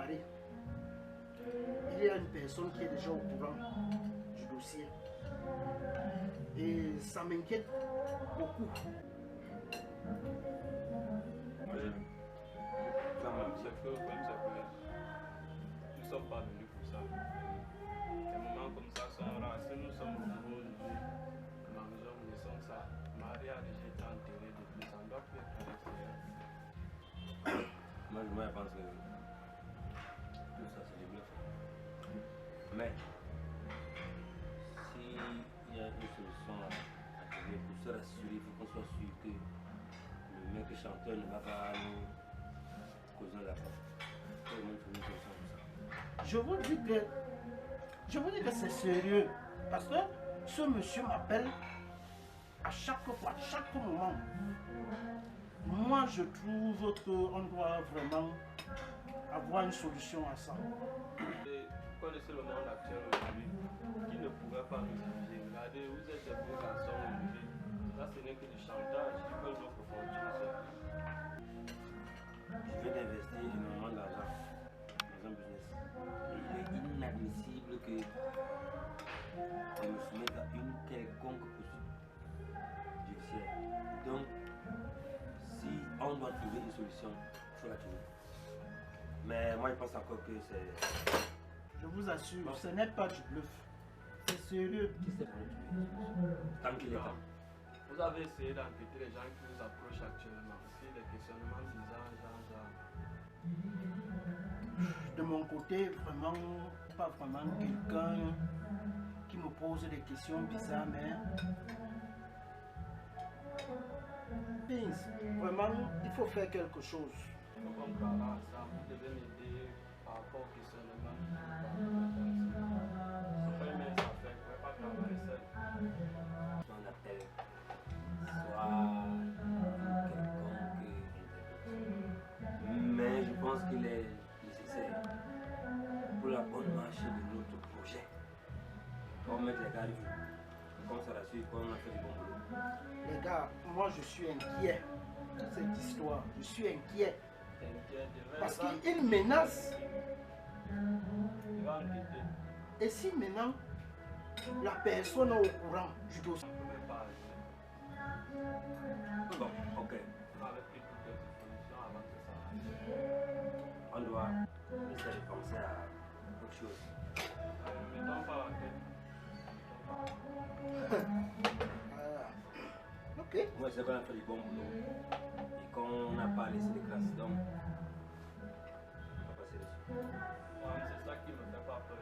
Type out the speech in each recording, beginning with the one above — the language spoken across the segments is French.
mari. Il y a une personne qui est déjà au courant du dossier. Et ça m'inquiète beaucoup. Oui. C'est que nous ne sommes pas venus pour ça. Des moments comme ça sont rares. Si nous sommes au aujourd'hui, la maison où nous sommes ça, Marie a déjà été enterrée depuis, ça ne doit plus être à l'extérieur. Moi, je pense que tout ça c'est des bluffs. Mais s'il y a une solution à trouver pour se rassurer, il faut qu'on soit sûr que le mec chanteur ne va pas nous causer la porte. Il faut vraiment trouver une solution pour ça. Je vous dis que c'est sérieux. Parce que ce monsieur m'appelle à chaque fois, à chaque moment. Moi, je trouve qu'on doit vraiment avoir une solution à ça. Et vous connaissez le monde actuel aujourd'hui, qui ne pourrait pas nous juger. Regardez, vous êtes des beaux garçons aujourd'hui. Ça, ce n'est que du chantage. Ils veulent notre fortune. Je viens d'investir énormément d'argent dans un business. Et il est inadmissible que on me soumette à une quelconque poursuite judiciaire. Donc, si on doit trouver une solution, il faut la trouver. Mais moi, je pense encore que c'est... Je vous assure, ce n'est pas du bluff. C'est sérieux. Qui sait pour nous trouver une solution tant qu'il est temps. Vous avez essayé d'enquêter les gens qui vous approchent actuellement. Si les questionnements bizarres, De mon côté, vraiment, pas vraiment quelqu'un qui me pose des questions bizarres, mais Vince, vraiment, il faut faire quelque chose. comme par ça, vous devez m'aider par rapport au questionnement. C'est pas une mince affaire, vous ne pouvez pas travailler seul. On appelle soit quelconque intervention. Mais je pense qu'il est nécessaire pour la bonne marche de notre projet. On va mettre les gars du feu. Comme ça rassure, comme on a fait du bon boulot. Les gars, moi je suis inquiet de cette histoire. Je suis inquiet. Parce qu'il menace. Il va enquêter. Et si maintenant la personne est au courant du dossier? On ne peut même pas agir. Bon, ok. On avait pris toutes les dispositions avant que ça arrive. On doit essayer de penser à autre chose. Ne mettons pas la tête. Ok. Moi, c'est qu'on a fait du bon boulot et qu'on n'a pas laissé de grâce. Donc, on va passer dessus. C'est ça qui me fait pas peur.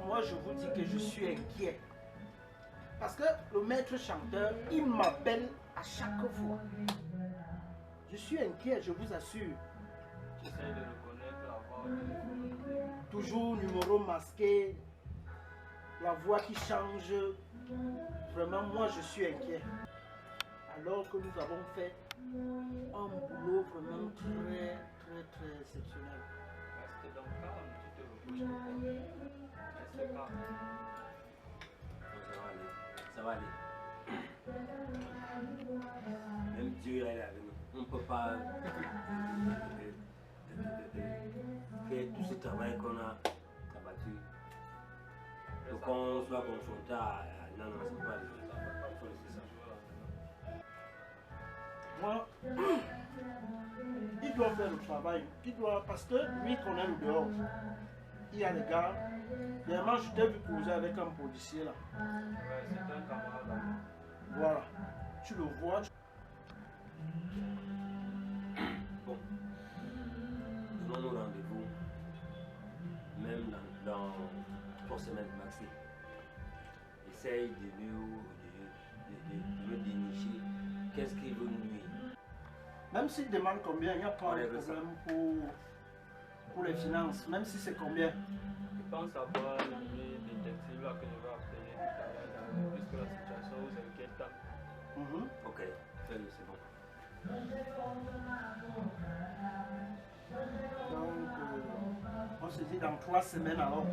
Moi, je vous dis que je suis inquiet. Parce que le maître chanteur, il m'appelle à chaque fois. Je suis inquiet, je vous assure. J'essaie de reconnaître la voix. Toujours numéro masqué, la voix qui change. Vraiment, moi, je suis inquiet. Alors que nous avons fait un boulot vraiment très exceptionnel. Reste donc calme, tu te reproches. Reste calme. Ça va aller. Même Dieu est avec nous. On ne peut pas faire tout ce travail qu'on a abattu. Donc qu'on soit confronté à... Non, c'est pas les résultats. Il faut laisser ça. Moi, il doit faire le travail. Il doit, parce que lui connaît le dehors. Il y a les gars. Dernièrement, je t'ai vu causer avec un policier là. Ouais, c'est un camarade là. Voilà. Tu le vois. Bon. Donnons-nous rendez-vous. Même dans 3 semaines maxi. Essaye de me dénicher. Qu'est-ce qui veut nous nuire? Même s'il demande combien, il n'y a pas de problème pour les finances. Même si c'est combien. Je pense avoir le détective là que je vais appeler tout à l'heure, puisque la situation vous inquiète. Ok, fais-le, c'est bon. dans 3 semaines alors.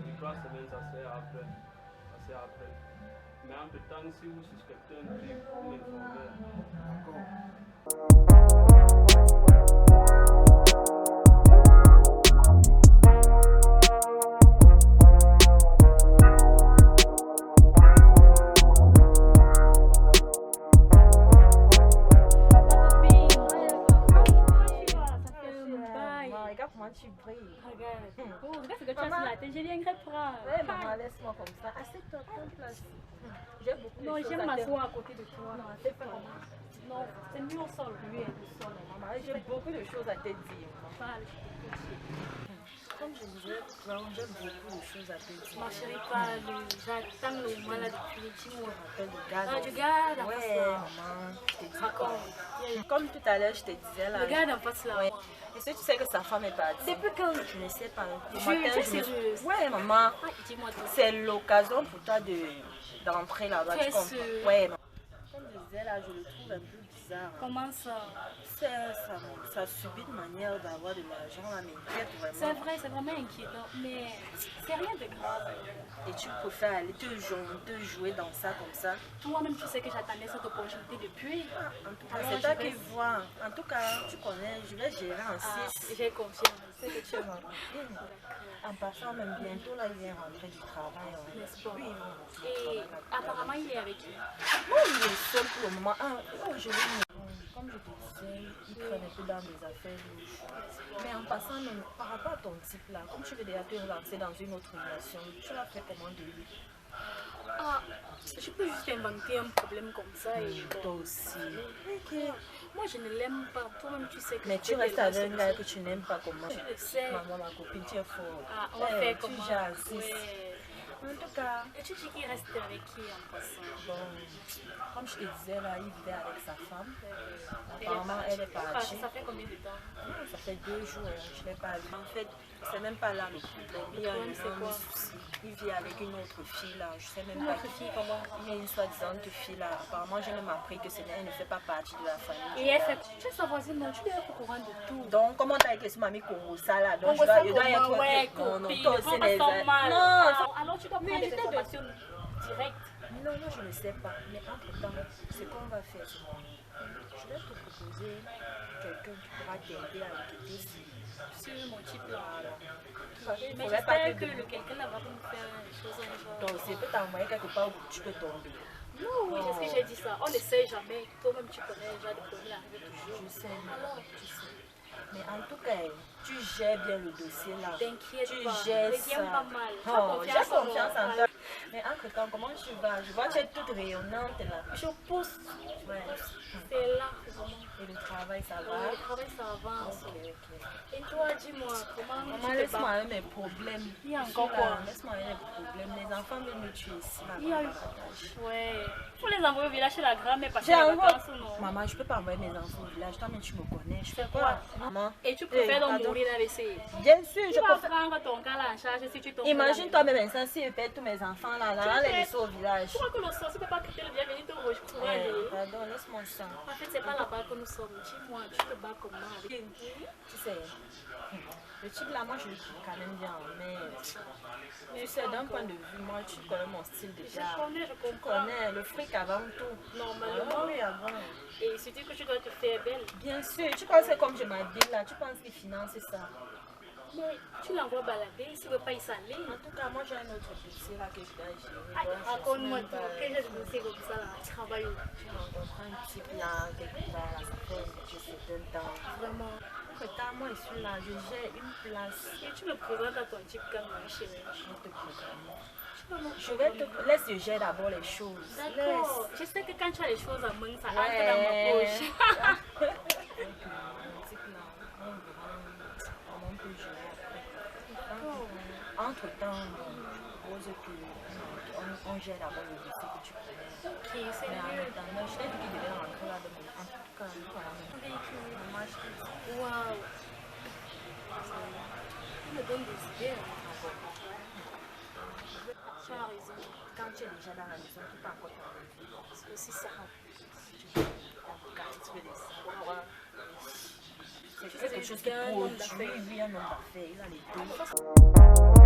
Les 3 semaines, ça sert après. Ça sert après. Mais entre temps, si vous souscrivez un truc, vous m'informez. D'accord. Comment tu brilles? Regarde. Oh, regarde ce que tu as sur la tête. Je viendrai prendre. Ouais, maman, laisse-moi comme ça. Assieds-toi, prends place. J'ai beaucoup de Non, choses j'aime à te- m'asseoir à côté de toi. Non, c'est pas comme Non, c'est mieux au sol. lui et le sol, maman. J'ai beaucoup de choses à te dire. Maman. Parle. Comme je disais, vraiment, j'ai beaucoup de choses à te dire. Ma chérie, parle. J'attends le moment là depuis. Dis-moi. Appelle le gars. Ah, du gars d'en face Ouais, là. maman, je te dis Raconte. comme tout à l'heure, je te disais là. Le gars d'en face là. Ouais. Est-ce que tu sais que sa femme est partie? Depuis quand? Je ne sais pas. Le Tu matin, es je me- sérieuse? Ouais, maman. Ah, dis-moi tout. C'est l'occasion pour toi d'entrer là-bas. Tu es comprends? sûre? Ouais, maman. Comme je disais là, je le trouve un peu bizarre. Comment ça? Ça subit une manière d'avoir de l'argent là, m'inquiète C'est vraiment. vrai, c'est vraiment inquiétant. Mais c'est rien de grave. Et tu préfères aller te jouer dans ça comme ça. Toi-même, tu sais que j'attendais cette opportunité depuis. En tout cas, Alors, c'est toi je vais- qui vois. En tout cas, tu connais, je vais gérer en Ah, 6. j'ai confiance. C'est que tu es mon En passant, même bientôt, là, il vient rentrer du travail. Ouais. N'est-ce pas? Oui, il va rentrer du Et travail. apparemment, il est avec qui? Moi, il est seul pour le moment. Ah, oh, je vais comme je te disais, il traîne un peu dans des affaires louches. Mais en passant, même, par rapport à ton type là, comme tu veux déjà te relancer dans une autre relation, tu l'as fait comment de lui? Ah, je peux juste inventer un problème comme ça et Toi bon. aussi. Ok. Moi, je ne l'aime pas. Toi-même, tu sais que Mais je tu peux restes te avec un lancer gars comme que tu n'aimes pas comment? ça. Tu le sais. Maman, ma copine, tu es forte. Ah, on va Eh, faire tu comment? jases. Ouais. En tout cas, Et tu dis qu'il reste avec qui en passant? bon, comme je te disais là, il vivait avec sa femme. Elle Apparemment, elle est partie. Ça fait combien de temps? Ça fait 2 jours, je ne l'ai pas vu. En fait, c'est même pas là le problème. Il y a problème, c'est un quoi? souci. Il vit avec une autre fille là. Je sais même Une pas autre fille, comment? Il y a une soi-disant fille là. Apparemment, j'ai même appris que elle ne fait pas partie de la famille. Et elle fait. Tu es sa voisine, non? Tu es au courant de tout. Donc, comment t'as écrit sur Mamie Korosa là? Donc, On voit ça je dois comment? être. Ouais, Non, non, copine. toi Prends aussi, pas ça mal. Non, Ah, alors tu dois prendre Mais des j'étais de- informations directes. non, non, je ne sais pas. Mais entre-temps, ce qu'on va faire, c'est que je vais te proposer quelqu'un qui pourra t'aider à enquêter Sur mon type là. Il Mais faudrait pas j'espère que que le quelqu'un là va pas me faire une chose un jour. donc, c'est peut t'envoyer quelque part où tu peux tomber. Non, oui, c'est ce que j'ai dit ça. On ne sait jamais. Toi-même, tu connais déjà des problèmes arrivent toujours. Je sais, Alors, tu sais. Mais en tout cas, tu gères bien le dossier là. t'inquiète Tu pas. gères Ne viens ça. pas mal. Tu as Oh, j'ai confiance en confiance moi. en toi. Mais entre temps, comment tu vas? Je vois que tu es toute rayonnante là. Je pousse. Ouais. C'est là, vraiment. Et le travail, ça Ouais, va? le travail, ça avance. Ok, ok. Et toi, dis-moi, comment Maman, tu te laisse-moi bats? avec mes problèmes. Il y a Je encore suis là, quoi? laisse-moi avec mes problèmes. Les enfants veulent me tuer ici. Là, Il y a eu. Ouais. Faut les envoyer au village chez la grand-mère parce J'ai que les envoyé. vacances ou non. Maman, je peux pas envoyer mes enfants au village. Toi-même, tu me connais. Je fais C'est quoi? quoi? Maman. Et tu préfères donc pardon. mourir d'AVC? Bien sûr, Tu je vas préfère. prendre ton cas là en charge si tu tombes. Imagine toi-même instant si je perds tous mes enfants là, là, Tu les fais- laisser au village. Tu crois que le sorcier ne peut pas quitter le bienvenu te rejoindre? Pardon, laisse-moi ça. En fait, c'est pas là-bas que nous sommes. Dis-moi, tu te bats comment avec Tu sais, le type là, moi je le trouve quand même bien, mais tu sais, d'un point de vue, moi tu connais mon style Je déjà. connais, je Tu comprends. connais le fric avant tout. Normalement, Ah oui, avant. et surtout que tu dois te faire belle. Bien sûr, tu penses que comme je m'habille là, tu penses qu'il finance ça. Mais tu l'envoies balader, s'il ne veut pas y s'aller. En tout cas, moi j'ai un autre dossier là que je dois gérer. Ah, Donc, je raconte-moi sais même tout. pas- Quel genre de dossier comme ça là? Tu travailles où? Tu rencontres un type là, quelque part, là, ça fait je sais un temps. Vraiment. Entre-temps, moi je suis là, je gère une place. Et tu me présentes à ton type comme un chéri. Je vais te programmer. Tu vas me Je vais te... Laisse je gère d'abord les choses. D'accord. Je sais que quand tu as les choses en main, ça Laisse. entre dans ma poche. Donc, le type là, on verra comment on peut gérer après. Entre-temps, je propose que on gère d'abord le dossier que tu connais. Ok, c'est Mais en mieux. attendant, je t'ai dit qu'il devait rentrer là demain. En tout cas, voilà. Maman, je te dis. Waouh. Tu me donnes des idées. Hein. Tu as raison. Quand tu es déjà dans la maison, tu peux encore t'enlever. C'est aussi ça. Tu peux les savoir. C'est quelque chose qui un homme produit, d'affaires. lui, un homme d'affaires. Il a les deux.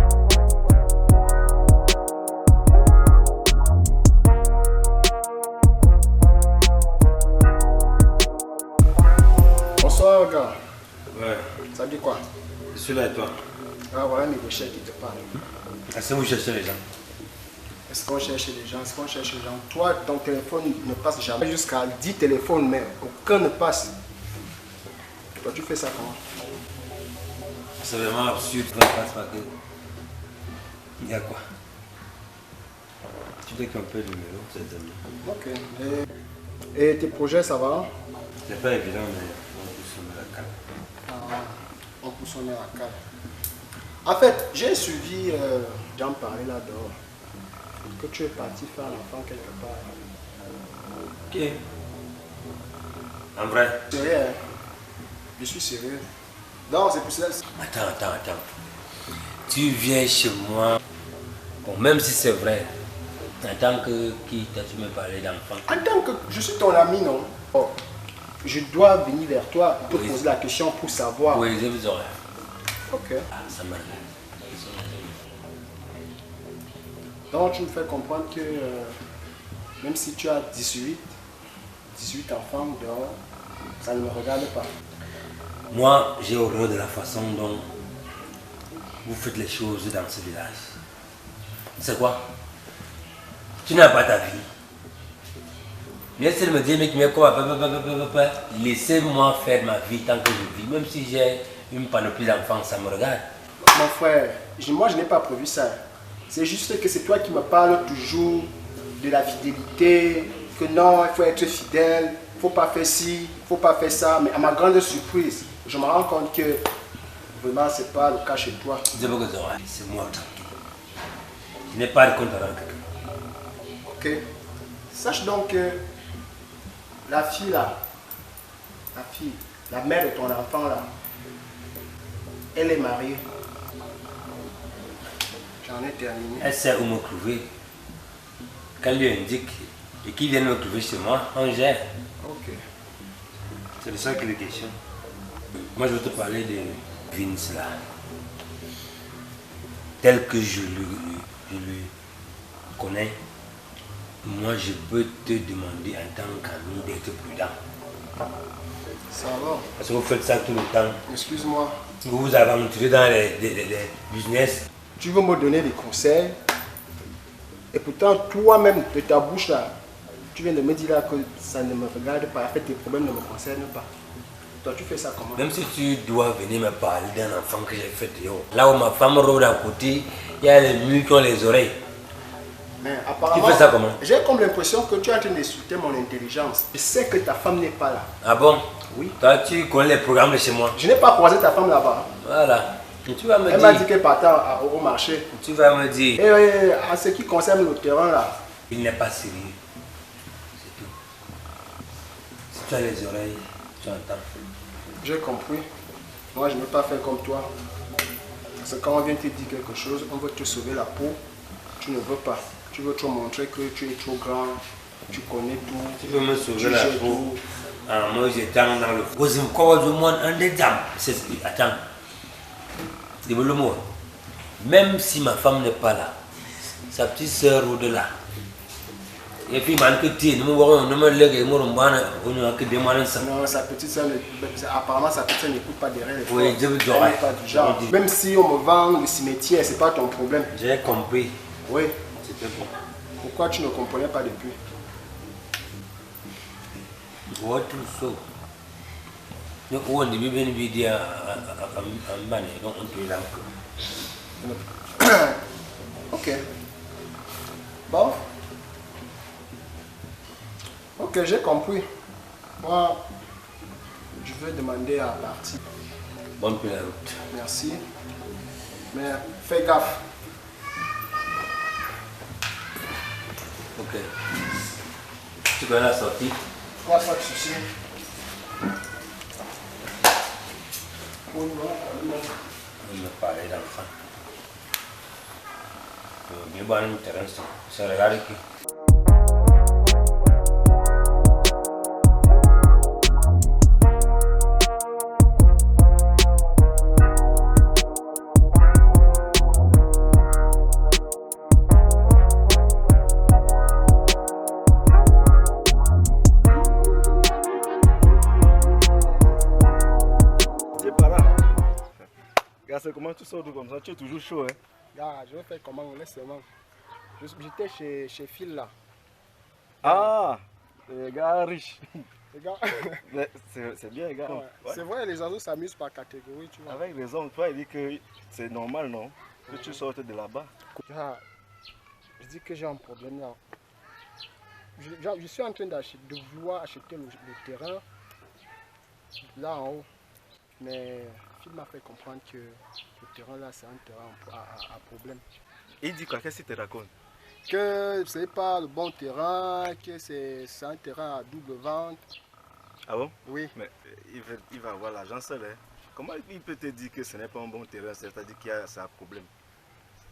Bonsoir, gars. Ouais, Ça dit quoi? je suis là et toi. Ah, voilà mes recherches qui te parlent. Est-ce que vous cherchez les gens? Est-ce qu'on cherche les gens? Est-ce qu'on cherche les gens? Toi, ton téléphone ne passe jamais jusqu'à 10 téléphones, mais aucun ne passe. Toi, tu fais ça comment? C'est vraiment absurde, ça ne passe pas que. Il y a quoi? Tu dis qu'on peut le numéro, c'est terminé. Ok. Et tes projets, ça va? C'est pas évident, mais on peut sonner la carte. Ah, on peut sonner à calme. En fait, j'ai suivi Jean parler là dehors. Que tu es parti faire l'enfant quelque part. Ok. En vrai? Sérieux, hein? Je suis sérieux. Non, c'est pour ça. Attends. Tu viens chez moi. Bon, même si c'est vrai. En tant que qui t'as-tu me parlé d'enfant? En tant que je suis ton ami, non? Oh, je dois venir vers toi pour te Oui. poser la question pour savoir. Oui, j'ai besoin. Ok. Ah, ça m'arrive. Donc tu me fais comprendre que même si tu as 18 enfants dehors, ça ne me regarde pas. Moi, j'ai horreur de la façon dont vous faites les choses dans ce village. C'est quoi? Tu n'as pas ta vie. Viens de me dire, mais tu mets quoi? Laissez-moi faire ma vie tant que je vis. Même si j'ai une panoplie d'enfants, ça me regarde. Mon frère, moi je n'ai pas prévu ça. C'est juste que c'est toi qui me parles toujours de la fidélité, que non, il faut être fidèle, il ne faut pas faire ci, il ne faut pas faire ça. Mais à ma grande surprise, je me rends compte que vraiment ce n'est pas le cas chez toi. C'est moi tranquille. Je n'ai pas de compte à rendre quelqu'un. Ok. Sache donc que la fille là, la mère de ton enfant là, elle est mariée. J'en ai terminé. Elle sait où me trouver. Quand lui indique et qu'il vienne me trouver chez moi, on gère. Ok. C'est de ça qu'il est question. Moi, je veux te parler de Vince là. Tel que je le connais, moi, je peux te demander en tant qu'ami d'être prudent. Ça va. Parce que vous faites ça tout le temps. Excuse-moi. Vous vous aventurez dans les business. Tu veux me donner des conseils et pourtant toi-même de ta bouche là, tu viens de me dire là que ça ne me regarde pas. En fait, tes problèmes ne me concernent pas. Toi, tu fais ça comment? Même si tu dois venir me parler d'un enfant que j'ai fait dehors. Là où ma femme rôde à côté, il y a les murs qui ont les oreilles. Mais apparemment, Tu fais ça comment? j'ai comme l'impression que tu es en train d'insulter mon intelligence. Je sais que ta femme n'est pas là. Ah bon? Oui. Toi, tu connais les programmes de chez moi. Je n'ai pas croisé ta femme là-bas. Voilà. Tu vas me Elle m'a dit dire. qu'elle partait au marché. Tu vas me dire. Et en ce qui concerne le terrain là, Il n'est pas sérieux. C'est tout. Si tu as les oreilles, tu entends. j'ai compris. Moi, je ne veux pas faire comme toi. Parce que quand on vient te dire quelque chose, on veut te sauver la peau. Tu ne veux pas. Tu veux te montrer que tu es trop grand, tu connais tout. Tu veux me sauver tu la gères peau. tout. Ah, moi, j'étais dans le faux. Attends. Dis le mot. Même si ma femme n'est pas là, sa petite soeur ou de là. Et puis, Non, sa petite soeur, apparemment sa petite soeur n'écoute pas derrière les Oui, portes. je veux dire, Elle n'est pas du genre. je veux dire. Même si on me vend le cimetière, c'est pas ton problème. J'ai compris. Oui. C'était bon. Pourquoi tu ne comprenais pas depuis? What to so? Donc, on dit bien une vidéo en bas, donc on peut là. Ok. Bon. Ok, j'ai compris. Moi, je vais demander à partir. Bonne pour la route. Merci. Mais fais gaffe. Ok. Tu connais la sortie? Pas ça de souci. On me parlait d'enfant. Mais bon, un terrain, c'est regarde qui. Gars, c'est comment tu sors comme ça? Tu es toujours chaud, hein? Gars, je vais faire comment? Laisse seulement. J'étais chez Phil là. Ah! Les gars riches. Les gars. C'est bien, les gars. Ouais. Ouais. C'est vrai, les oiseaux s'amusent par catégorie, tu vois. Avec raison, toi, il dit que c'est normal, non? Que tu sortes de là-bas. Gars, je dis que j'ai un problème là. Je suis en train de vouloir acheter le terrain là en haut. Mais Phil m'a fait comprendre que le terrain là, c'est un terrain à problème. Il dit quoi? Qu'est-ce qu'il te raconte? Que ce n'est pas le bon terrain, que c'est un terrain à double vente. Ah bon? Oui. Mais il va avoir l'argent seul, hein? Comment il peut te dire que ce n'est pas un bon terrain? C'est-à-dire qu'il y a un problème.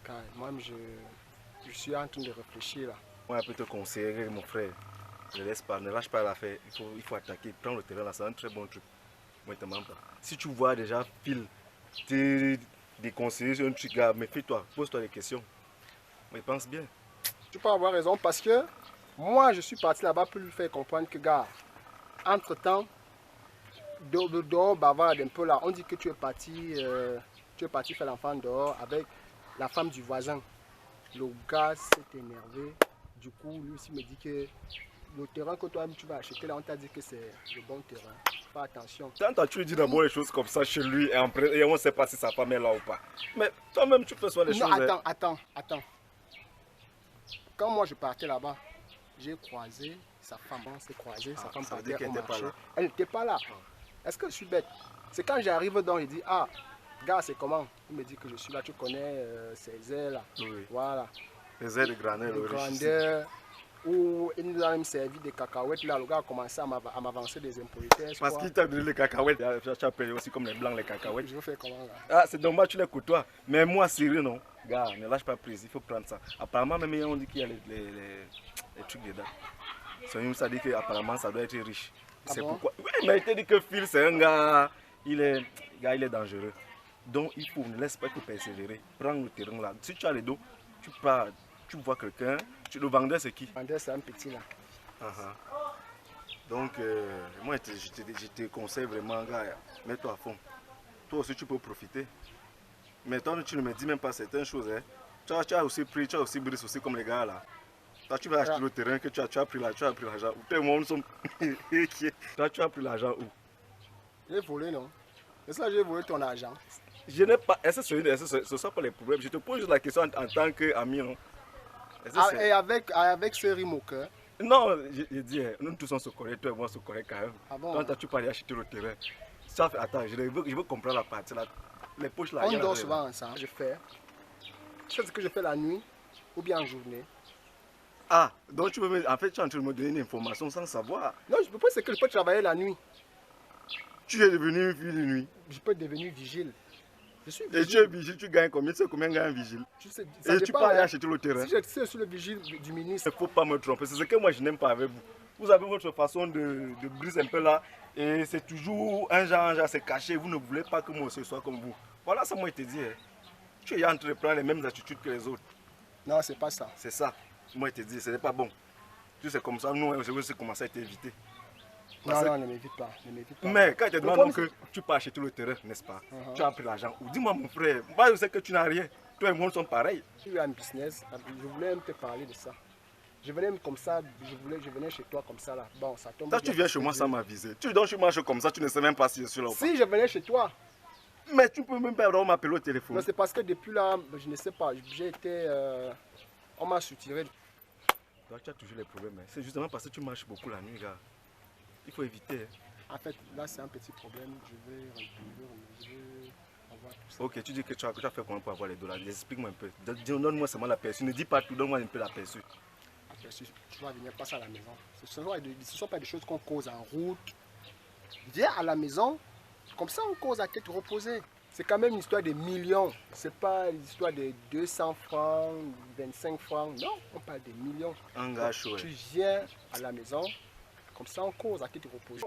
Quand moi-même, je suis en train de réfléchir là. Moi, je peux te conseiller, mon frère. Ne laisse pas, ne lâche pas l'affaire. Il faut attaquer. Prends le terrain là, c'est un très bon truc. Moi, je te mens pas. Si tu vois déjà Phil te déconseiller sur un truc là, méfie-toi, pose-toi des questions. Mais pense bien. Tu peux avoir raison parce que moi, je suis parti là-bas pour lui faire comprendre que, gars, entre-temps, dehors, bavarde un peu là, on dit que tu es parti faire l'enfant dehors avec la femme du voisin. Le gars s'est énervé. Du coup, lui aussi me dit que le terrain que toi-même tu vas acheter là, on t'a dit que c'est le bon terrain. Fais attention. Tant tu lui dis d'abord les choses comme ça chez lui et on ne sait pas si sa femme est là ou pas. Mais toi-même, tu fais soit les choses. Non, attends. Quand moi je partais là-bas, j'ai croisé sa femme. On s'est croisé, sa femme partait au marché. Elle n'était pas là. Est-ce que je suis bête? C'est quand j'arrive dans, je dis, ah, gars, c'est comment? Il me dit que je suis là, tu connais ces ailes là. Oui. Voilà. Les ailes de grandeur, de grandeur. Où il nous a même servi des cacahuètes là, le gars a commencé à m'avancer des impolitesses. Parce qu'il t'a donné les cacahuètes, tu as payé aussi comme les blancs les cacahuètes. Je veux faire comment là? Ah, c'est dommage, tu les côtoies. Mais moi, sérieux, non. Gars, ne lâche pas prise, il faut prendre ça. Apparemment, même on dit qu'il y a les trucs dedans. Ça dit qu'apparemment, ça doit être riche. Ah C'est bon? pourquoi. Oui, mais il te dit que Phil, c'est un gars, il est dangereux. Donc, il faut, ne laisse pas te persévérer. Prends le terrain là. Si tu as les dos, tu pars, tu vois quelqu'un. Le vendeur, c'est qui? Le vendeur, c'est un petit là. Donc, moi, je te conseille vraiment, gars, mets-toi à fond. Toi aussi, tu peux profiter. Mais toi, tu ne me dis même pas certaines choses. Hein. Tu as aussi pris, tu as aussi brisé aussi comme les gars là. Toi, tu vas acheter le terrain que tu as pris l'argent. Toi, tu as pris l'argent où? J'ai volé, non? C'est ça, j'ai volé ton argent. Je n'ai pas. Est-ce que ce ne sont pas les problèmes? Je te pose juste la question en tant qu'ami, non? Et avec ce rime au cœur? Non, je dis, nous tous on se connaît, toi et moi on se connaît quand même. Ah bon? Quand tu peux aller acheter le terrain. Ça fait, attends, je veux comprendre la partie là. Les poches là. On dort souvent ensemble. Je fais ce que je fais la nuit ou bien en journée. Ah, donc tu veux en fait tu es en train de me donner une information sans savoir. Non, je peux pas, c'est que je peux travailler la nuit. Tu es devenu vigile de nuit. Je peux devenir vigile. Je suis vigile. Et tu es vigile, tu gagnes combien? Tu sais combien gagne un vigile? Et tu peux aller acheter le terrain. Si je suis le vigile du ministre. Il ne faut pas me tromper, c'est ce que moi je n'aime pas avec vous. Vous avez votre façon de briser un peu là. Et c'est toujours un genre, c'est caché. Vous ne voulez pas que moi aussi sois comme vous. Voilà ça moi je te dis. Hein. Tu es en train de prendre les mêmes attitudes que les autres. Non, c'est pas ça. C'est ça. Moi je te dis, ce n'est pas bon. Tu sais comme ça, nous on s'est commencé à t'éviter. Non, ne m'évite pas. Mais quand je te demande que tu peux acheter le terrain, n'est-ce pas? Tu as pris l'argent. Dis-moi mon frère, moi je sais que tu n'as rien. Toi et moi nous sommes pareils. Tu as un business, je voulais même te parler de ça. Je venais comme ça, je venais chez toi comme ça là. Bon, ça tombe. Toi tu viens chez moi sans m'aviser. Tu donnes chez moi comme ça, tu ne sais même pas si je suis là ou pas. Si je venais chez toi. Mais tu peux même pas m'appeler au téléphone. Non, c'est parce que depuis là, je ne sais pas, j'ai été... on m'a soutiré. Toi tu as toujours les problèmes. Hein. C'est justement parce que tu marches beaucoup la nuit, gars. Il faut éviter. Hein. En fait, là c'est un petit problème. Je vais avoir tout ça. Ok, tu dis que tu as fait comment pour avoir les $. Explique-moi un peu. Donne-moi seulement l'aperçu. Ne dis pas tout, donne-moi un peu l'aperçu. Tu vas venir passer à la maison. Ce ne sont pas des choses qu'on cause en route. Viens à la maison, comme ça on cause à tête reposée. C'est quand même une histoire de millions. C'est pas une histoire de 200 francs, 25 francs. Non, on parle de millions. Engage, tu viens à la maison, comme ça on cause à tête reposée.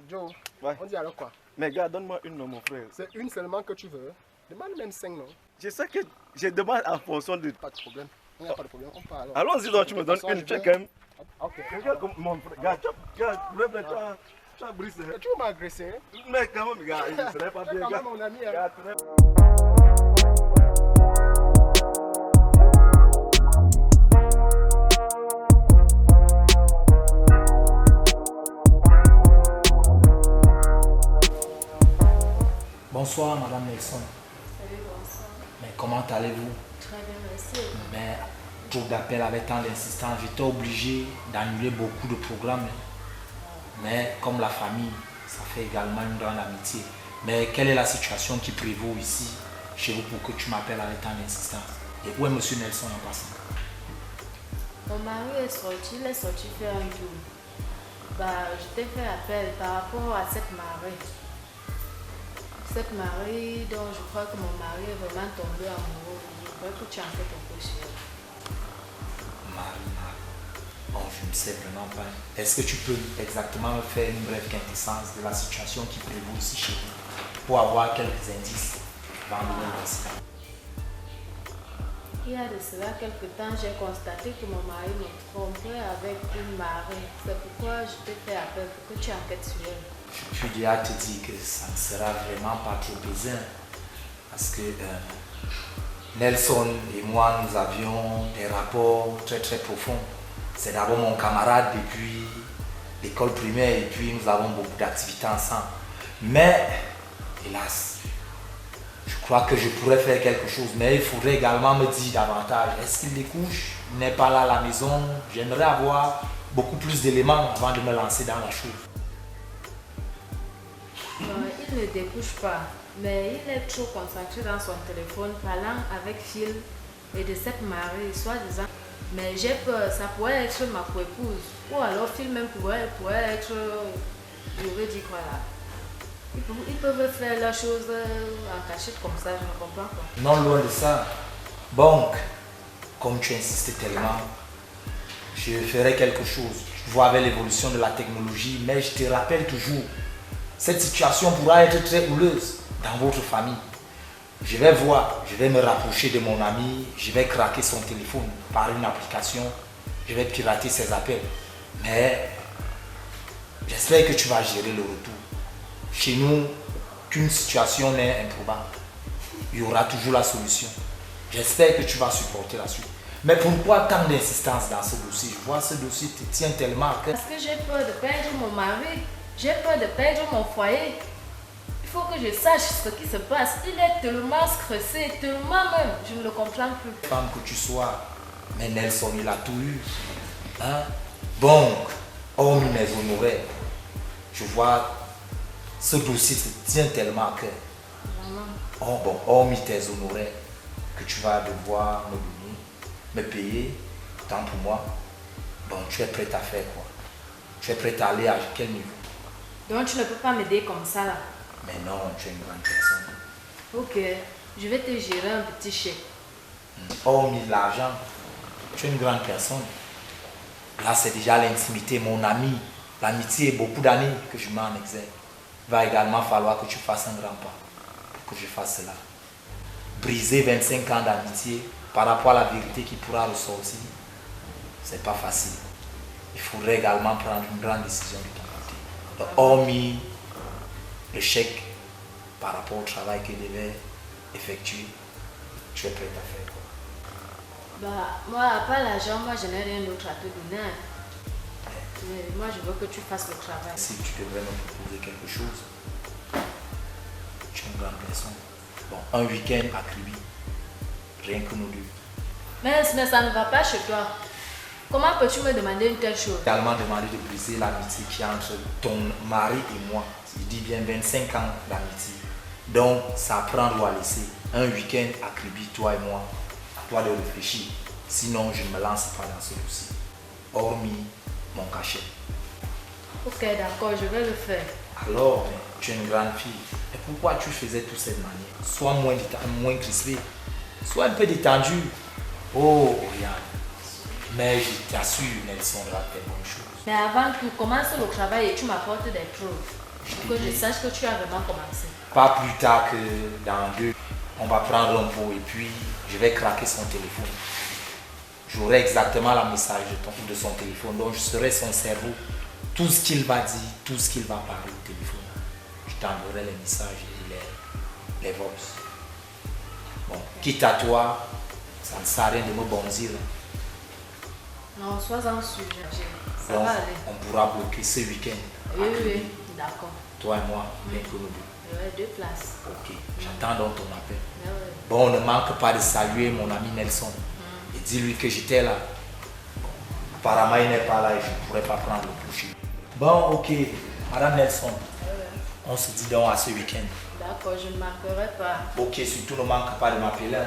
Joe, on dit alors quoi? Mais gars, donne-moi une, non, mon frère. C'est une seulement que tu veux. Demande même 5, non? Je sais que je demande en fonction de... Pas de problème. Il n'y a pas de problème. On parle. Allons-y donc, tu me donnes une, check quand même. Ok. Regarde mon frère. Gars, lève-toi. tu as brisé. Tu m'as agressé. Mais quand même, gars, ce serait pas C'est bien. quand Gars. même mon ami. Hein. Gars, très- Bonsoir, Madame Nelson. Salut, bonsoir. Mais comment allez-vous? Très bien, merci. Mais trop d'appels avec tant d'insistance, j'étais obligé d'annuler beaucoup de programmes. Mais comme la famille, ça fait également une grande amitié. Mais quelle est la situation qui prévaut ici, chez vous, pour que tu m'appelles avec tant d'insistance? Et où est Monsieur Nelson en passant? Mon mari est sorti, il est sorti faire un tour. Je t'ai fait appel par rapport à cette marée. Cette marée dont je crois que mon mari est vraiment tombé amoureux. Je crois que tu en fais ton peu sur elle. Marie. Bon, je ne sais vraiment pas. Est-ce que tu peux exactement me faire une brève quintessence de la situation qui prévaut ici chez vous pour avoir quelques indices avant de nous lancer? Il y a de cela quelque temps, j'ai constaté que mon mari me trompait avec une marée. C'est pourquoi je t'ai fait appel pour que tu enquêtes sur elle. Je puis déjà te dire que ça ne sera vraiment pas trop pesant parce que Nelson et moi, nous avions des rapports très très profonds. C'est d'abord mon camarade depuis l'école primaire et puis nous avons beaucoup d'activités ensemble. Mais, hélas, je crois que je pourrais faire quelque chose, mais il faudrait également me dire davantage. Est-ce qu'il découche? Il n'est pas là à la maison? J'aimerais avoir beaucoup plus d'éléments avant de me lancer dans la chose. Il ne découche pas, mais il est trop concentré dans son téléphone, parlant avec Phil et de cette marée, soi-disant. Mais j'ai peur, ça pourrait être ma co-épouse. Ou alors Phil même pourrait être, je veux dire quoi là. Ils peuvent faire la chose en cachette comme ça, je ne comprends pas. Non, loin de ça. Donc, comme tu insistais tellement, je ferai quelque chose. Tu vois, avec l'évolution de la technologie, mais je te rappelle toujours, cette situation pourra être très houleuse dans votre famille. Je vais voir, je vais me rapprocher de mon ami, je vais craquer son téléphone par une application, je vais pirater ses appels. Mais j'espère que tu vas gérer le retour. Chez nous, qu'une situation n'est improbable. Il y aura toujours la solution. J'espère que tu vas supporter la suite. Mais pourquoi tant d'insistance dans ce dossier? Je vois ce dossier te tient tellement à cœur. Parce que j'ai peur de perdre mon mari, j'ai peur de perdre mon foyer. Il faut que je sache ce qui se passe. Il est tellement stressé, tellement même, je ne le comprends plus. Femme que tu sois, mais Nelson, il a tout eu. Hein? Donc, hormis mes honoraires, je vois ce dossier te tient tellement à cœur. Oh bon, hormis tes honoraires que tu vas devoir me donner, me payer, tant pour moi, bon, tu es prête à faire quoi? Tu es prête à aller à quel niveau? Donc tu ne peux pas m'aider comme ça là. Mais non, tu es une grande personne. Ok, je vais te gérer un petit chèque. Hormis l'argent, tu es une grande personne. Là, c'est déjà l'intimité, mon ami. L'amitié est beaucoup d'années que je mets en exergue. Il va également falloir que tu fasses un grand pas pour que je fasse cela. Briser 25 ans d'amitié par rapport à la vérité qui pourra ressortir, c'est pas facile. Il faudrait également prendre une grande décision de ton côté. Donc, hormis le chèque par rapport au travail qu'il devait effectuer, tu es prête à faire quoi? Moi, à part l'argent, moi je n'ai rien d'autre à te donner. Mais moi je veux que tu fasses le travail. Si tu devrais me proposer quelque chose, tu es une grande personne. Bon, un week-end à Kribi, rien que nous deux. Mais ça ne va pas chez toi. Comment peux-tu me demander une telle chose? J'ai également demandé de briser l'amitié qui est entre ton mari et moi. Il dit bien 25 ans d'amitié. Donc, ça à prendre ou à laisser. Un week-end à Kribi, toi et moi. À toi de réfléchir. Sinon, je ne me lance pas dans ce dossier. Hormis mon cachet. Ok, d'accord, je vais le faire. Alors, mais tu es une grande fille. Et pourquoi tu faisais tout cette manière? Sois moins crispé. Sois un peu détendu. Oh, regarde. Mais je t'assure, Nelson va faire bonne chose. Mais avant tout, commence le travail et tu m'apportes des preuves. Pour que je sache que tu as vraiment commencé. Pas plus tard que dans 2, on va prendre un pot et puis je vais craquer son téléphone. J'aurai exactement la message de son téléphone, donc je serai son cerveau tout ce qu'il va dire, tout ce qu'il va parler au téléphone, je t'enverrai les messages et les voices. Bon, quitte à toi, ça ne sert à rien de me bondir. Non, sois-en sûr, ça Donc, va aller. on pourra bloquer ce week-end. Oui, oui, d'accord. Toi et moi, bien que nous deux. Ouais, 2 places. Ok, j'attends donc ton appel. Ouais. Bon, ne manque pas de saluer mon ami Nelson. Et dis-lui que j'étais là. Bon, apparemment, il n'est pas là et je ne pourrais pas prendre le prochain. Bon, ok, Madame Nelson, on se dit donc à ce week-end. D'accord, je ne marquerai pas. Ok, surtout ne manque pas de m'appeler.